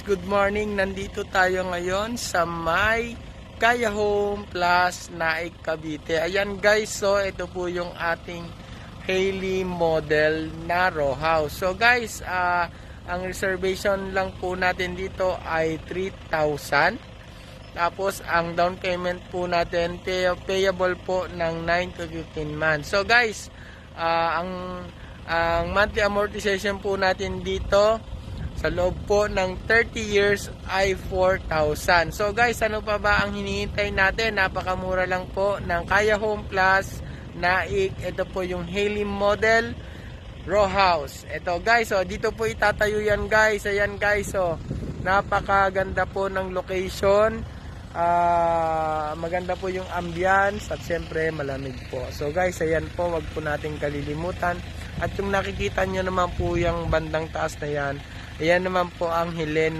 Good morning, nandito tayo ngayon sa may Kaya Home Plus Naik Cavite. Ayan guys, so ito po yung ating Hailey model na row house. So guys, ang reservation lang po natin dito ay 3,000. Tapos ang down payment po natin payable po ng 9 to 15 months. So guys, ang monthly amortization po natin dito sa loob po ng 30 years ay 4,000. So guys, ano pa ba ang hinihintay natin? Napakamura lang po ng Kaya Home Plus Naik. Ito po yung Hailey model row house. Ito guys, so dito po itatayo yan guys. Ayan guys, so napakaganda po ng location. Maganda po yung ambience at syempre malamig po. So guys, ayan po, wag po nating kalilimutan. At yung nakikita nyo naman po yung bandang taas na yan, ayan naman po ang Helena